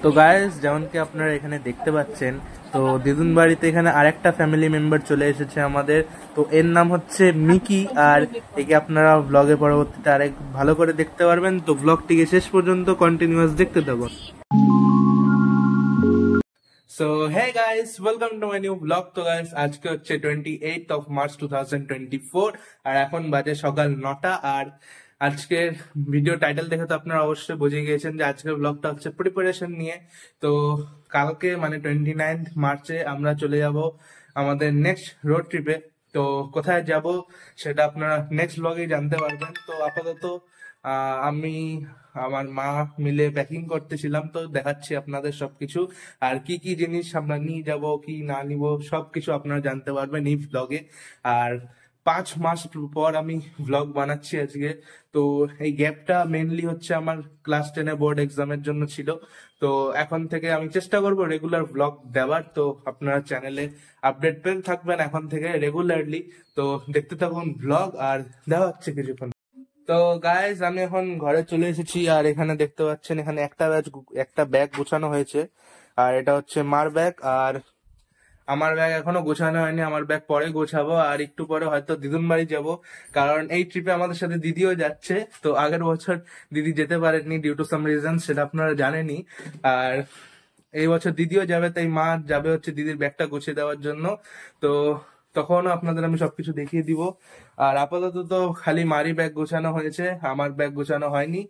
তো গাইস, যেমন কি আপনারা এখানে দেখতে পাচ্ছেন, তো দিদুন বাড়িতে এখানে আরেকটা ফ্যামিলি মেম্বার চলে এসেছে আমাদের। তো এর নাম হচ্ছে মিকি, আর একে আপনারা ব্লগে পরবর্তীতে আরেক ভালো করে দেখতে পারবেন। তো ব্লগটিকে শেষ পর্যন্ত কন্টিনিউয়াস দেখতে থাকুন। So hey guys, welcome to my new blog. তো গাইস, আজকে হচ্ছে 28 মার্চ 2024, আর এখন বাজে সকাল 9টা। আর আজকের ভিডিও টাইটেল দেখে তো আপনারা অবশ্যই বুঝে গিয়েছেন যে আজকের ব্লগটা হচ্ছে প্রিপারেশন নিয়ে। তো কালকে মানে 29 মার্চে আমরা চলে যাব আমাদের নেক্সট রোড ট্রিপে। তো কোথায় যাব সেটা আপনারা নেক্সট ব্লগেই জানতে পারবেন। তো আপাতত আমি আমার মা মিলে প্যাকিং করতেছিলাম, তো দেখাচ্ছি আপনাদের সবকিছু। আর কি কি জিনিস আমরা নিয়ে যাব, কি না নিব, সবকিছু আপনারা জানতে পারবেন এই ব্লগে। আর 5 মাস পর আমি ব্লগ বানাচ্ছি আজকে। তো এই গ্যাপটা মেনলি হচ্ছে আমার ক্লাস 10-এ বোর্ড এক্সামের জন্য ছিল। তো এখন থেকে আমি চেষ্টা করব রেগুলার ব্লগ দেওয়ার। তো আপনারা চ্যানেলে আপডেট পেতে থাকবেন এখন থেকে রেগুলারলি। তো দেখতে থাকুন ব্লগ, আর দেওয়া হচ্ছে কিছুক্ষণ। তো গাইজ, আমি এখন ঘরে চলে এসেছি, আর এখানে দেখতে পাচ্ছেন এখানে একটা ব্যাগ গোছানো হয়েছে। আর এটা হচ্ছে মার ব্যাগ, আর আমার ব্যাগ এখনো গোছানো হয়নি। আমার ব্যাগ পরে গোছাবো, আর একটু পরে হয়তো দিদুন বাড়ি যাবো, কারণ এই ট্রিপে আমাদের সাথে দিদিও যাচ্ছে। তো আগের বছর দিদি যেতে পারেননি ডিউ টু সাম রিজন, সেটা আপনারা জানেনই। আর এই বছর দিদিও যাবে, তাই মা যাবে হচ্ছে দিদির ব্যাগটা গুছিয়ে দেওয়ার জন্য। তো তখনও আপনাদের আমি সবকিছু দেখিয়ে দিব। আর আপাতত তো খালি মারই ব্যাগ গোছানো হয়েছে, আমার ব্যাগ গোছানো হয়নি,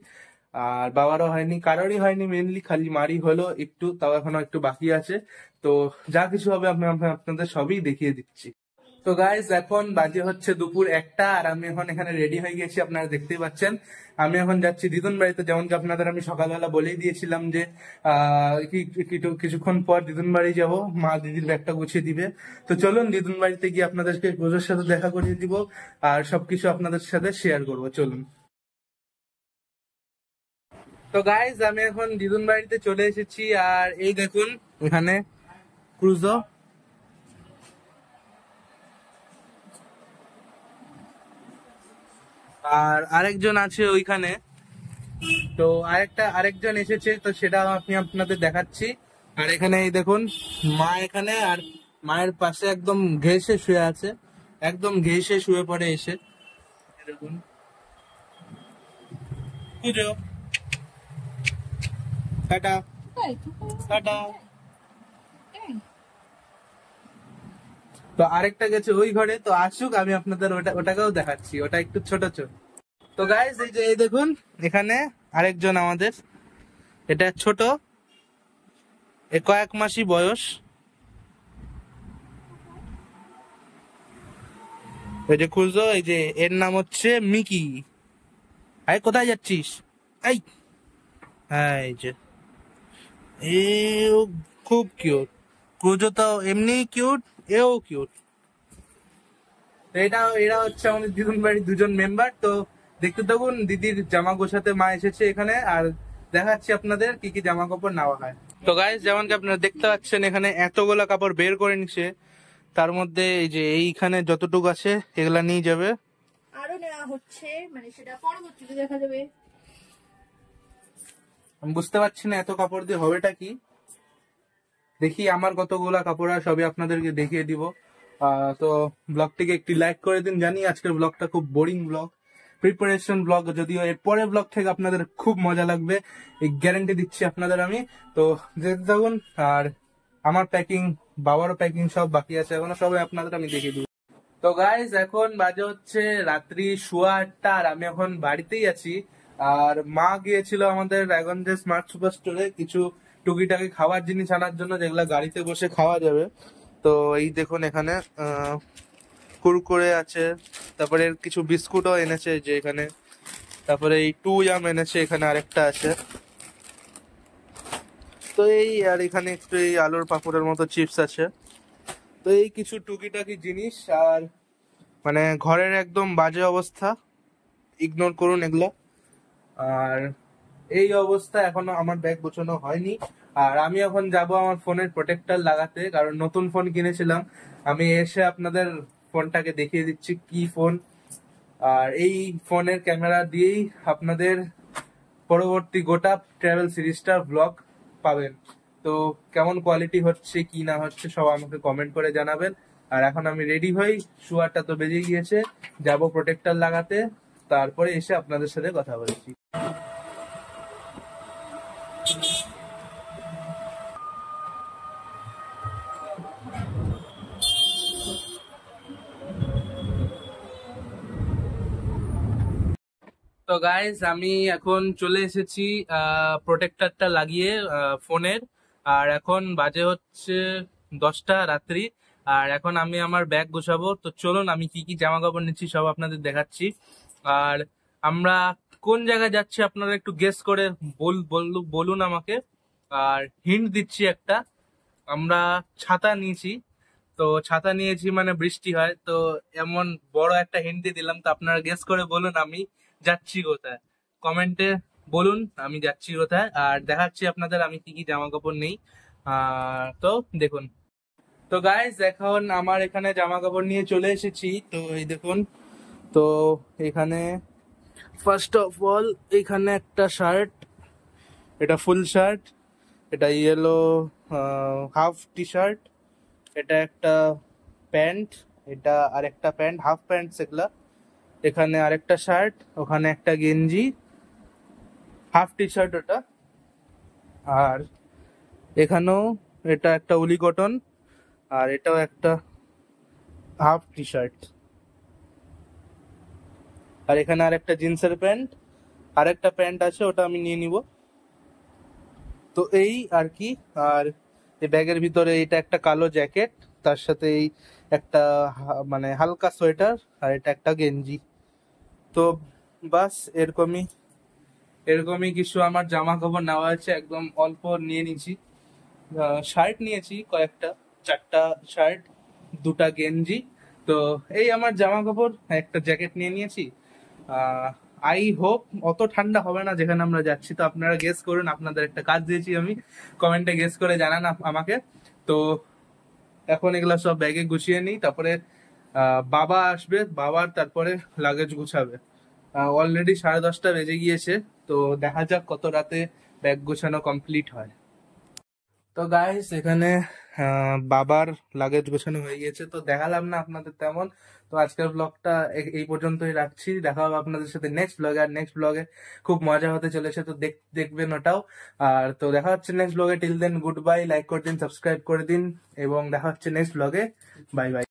আর বাবারও হয়নি, কারোরই হয়নি। মেনলি খালি মারি হলো একটু, তাও এখনো একটু বাকি আছে। তো যা কিছু হবে আমি আপনাদের সবই দেখিয়ে দিচ্ছি। তো গাইজ, এখন বাজে হচ্ছে দুপুর 1টা, আর আমি এখন এখানে রেডি হয়ে গেছি, আপনারা দেখতেই পাচ্ছেন। আমি এখন যাচ্ছি দিদুন বাড়িতে, যেমন কি আপনাদের আমি সকালবেলা বলেই দিয়েছিলাম যে কিছুক্ষণ পর দিদুন বাড়ি যাব, মা দিদির ব্যাগটা গুছিয়ে দিবে। তো চলুন দিদুন বাড়িতে গিয়ে আপনাদেরকে রোজের সাথে দেখা করিয়ে দিব, আর সবকিছু আপনাদের সাথে শেয়ার করবো। চলুন। তো গাইজ, আমি এখন দিদুন বাড়িতে চলে এসেছি, আর এই দেখুন এখানে ক্রুজো, আর আরেকজন আছে ওইখানে। তো আরেকজন এসেছে, তো সেটা আমি আপনাদের দেখাচ্ছি। আর এখানে এই দেখুন মা এখানে, আর মায়ের পাশে একদম ঘেঁষে শুয়ে আছে, একদম ঘেঁষে শুয়ে পড়ে এসে। এই দেখুন পুজো, টাটা টাটা। তো আরেকটা গেছে ওই ঘরে, তো আসুক আমি আপনাদের ওটাকেও দেখাচ্ছি, ওটা একটু ছোট ছোট। তো গাইজ, এই যে এই দেখুন এখানে আরেকজন আমাদের, এটা ছোট, কয়েক মাসই বয়স। এই যে খুঁজো, এই যে এর নাম হচ্ছে মিকি। আরে কোথায় যাচ্ছিস? এই, হ্যাঁ এই যে এও খুব কিউট। ক্রুজো তো এমনি কিউট, এও কিউট। এরা হচ্ছে আমাদের দিদুন বাড়ির দুজন মেম্বার। তো দেখতে থাকুন, দিদির জামা গোছাতে মা এসেছে এখানে, আর দেখাচ্ছি আপনাদের কি কি জামা কাপড় নেওয়া হয়। তো গাইস, যেমন কি আপনারা দেখতে পাচ্ছেন এখানে এতগুলা কাপড় বের করে নিছে। তার মধ্যে এই যে এইখানে যতটুকু আছে এগুলা নিয়ে যাবে, আরো নেওয়া হচ্ছে, মানে সেটা পরবর্তীতে দেখা যাবে। আমি বুঝতে পারছি না এত কাপড় দিয়ে হবেটা কি। দেখি আমার কতগুলা কাপড় আর সবই আপনাদেরকে দেখিয়ে দিব। তো ব্লগটিকে একটি লাইক করে দিন। জানি আজকের ব্লগটা খুব বোরিং ব্লগ, প্রিপারেশন ব্লগ, যদিও এর পরের ব্লগ থেকে আপনাদের খুব মজা লাগবে, এই গ্যারান্টি দিচ্ছি আপনাদের আমি। তো যেতে থাকুন। আর আমার প্যাকিং, বাবারও প্যাকিং সব বাকি আছে এখনো, সবাই আপনাদের আমি দেখিয়ে দিব। তো গাইজ, এখন বাজে হচ্ছে রাত্রি 8:15, আর আমি এখন বাড়িতেই আছি। আর মা গিয়েছিল আমাদের রায়গঞ্জের স্মার্ট সুপার স্টোরে কিছু টুকিটাকি খাবার জিনিস আনার জন্য, যেগুলা গাড়িতে বসে খাওয়া যাবে। তো এই দেখুন এখানে কুরকুরে আছে, তারপরে কিছু বিস্কুটও এনেছে যে এখানে, তারপরে এই টু ইয়াম এনেছে এখানে, আরেকটা আছে। তো এই, আর এখানে একটু এই আলুর পাপড়ের মতো চিপস আছে। তো এই কিছু টুকিটাকি জিনিস, আর মানে ঘরের একদম বাজে অবস্থা, ইগনোর করুন এগুলো। আর এই অবস্থা, এখনো আমার ব্যাগ গোছানো হয়নি। আর আমি এখন যাব আমার ফোনের প্রোটেক্টর লাগাতে, কারণ নতুন ফোন কিনেছিলাম। আমি এসে আপনাদের ফোনটাকে দেখিয়ে দিচ্ছি কি ফোন। আর এই ফোনের ক্যামেরা দিয়েই আপনাদের পরবর্তী গোটা ট্রাভেল সিরিজটার ব্লগ পাবেন। তো কেমন কোয়ালিটি হচ্ছে কি না হচ্ছে সব আমাকে কমেন্ট করে জানাবেন। আর এখন আমি রেডি হই, শুয়ারটা তো বেজে গিয়েছে, যাব প্রোটেক্টর লাগাতে, তারপরে এসে আপনাদের সাথে কথা বলছি। তো গাইজ আমি এখন চলে এসেছি প্রোটেক্টরটা লাগিয়ে ফোনের। আর এখন বাজে হচ্ছে 10টা রাত্রি। আর এখন আমি আমার ব্যাগ গোছাবো। তো চলুন আমি কি কি জামা কাপড় নিচ্ছি সব আপনাদের দেখাচ্ছি। আর আমরা কোন জায়গায় যাচ্ছি আপনারা একটু গেস করে বলুন আমাকে। আর হিন্ট দিচ্ছি একটা, আমরা ছাতা নিয়েছি। তো ছাতা নিয়েছি মানে বৃষ্টি হয়, তো এমন বড় একটা হিন্ট দিয়ে দিলাম। তো আপনারা গেস করে বলুন আমি যাচ্ছি কোথায়, কমেন্টে বলুন আমি যাচ্ছি কোথায়। আর দেখাচ্ছি আপনাদের আমি কি কি জামা কাপড় নেই। তো দেখুন। তো গাইজ এখন আমার এখানে জামা কাপড় নিয়ে চলে এসেছি। তো এই দেখুন, তো এখানে ফার্স্ট অফ অল এখানে একটা শার্ট, এটা ফুল শার্ট, এটা ইয়েলো হাফ টি শার্ট, এটা একটা প্যান্ট, এটা আরেকটা প্যান্ট, হাফ প্যান্ট সেগুলা, এখানে আরেকটা শার্ট, ওখানে একটা গেঞ্জি, হাফ টি শার্ট ওটা, আর এখানেও এটা একটা উলি কটন, আর এটাও একটা হাফ টি শার্ট, আর এখানে আরেকটা জিন্সের প্যান্ট, আরেকটা প্যান্ট আছে ওটা আমি নিয়ে নিব। তো এই আর কি। আর এই ব্যাগের ভিতরে এটা একটা কালো জ্যাকেট, তার সাথে এই একটা মানে হালকা সোয়েটার, আর এটা একটা গেঞ্জি। তো বাস এরকমই এরকমই কিছু আমার জামা কাপড় নেওয়া আছে, একদম অল্প নিয়ে নিয়েছি। শার্ট নিয়েছি কয়েকটা, 4টা শার্ট, 2টা গেঞ্জি। তো এই আমার জামা কাপড়, একটা জ্যাকেট নিয়ে নিয়েছি। আই হোপ অত ঠান্ডা হবে না যেখানে আমরা যাচ্ছি। তো আপনারা গেস করুন, আপনাদের একটা কাজ দিয়েছি আমি, কমেন্টে গেস করে জানান আমাকে। তো এখন এগুলা সব ব্যাগে গুছিয়ে নিই, তারপরে বাবা আসবে, বাবার তারপরে লাগেজ গুছাবে। অলরেডি 10:30 বেজে গিয়েছে। তো দেখা যাক কত রাতে ব্যাগ গোছানো কমপ্লিট হয়। তো গাইস এখানে বাবার লাগেজ গোছানো হয়ে গেছে, তো দেখালাম না আপনাদের তেমন। তো আজকের ব্লগটা এই পর্যন্তই রাখছি, দেখা হবে আপনাদের সাথে নেক্সট ব্লগে। আর নেক্সট ব্লগে খুব মজা হতে চলেছে, তো দেখবেন ওটাও। আর তো দেখা হচ্ছে নেক্সট ব্লগে। Till then good bye, like করে দিন, সাবস্ক্রাইব করে দিন, এবং দেখা হচ্ছে নেক্সট ব্লগে। Bye bye.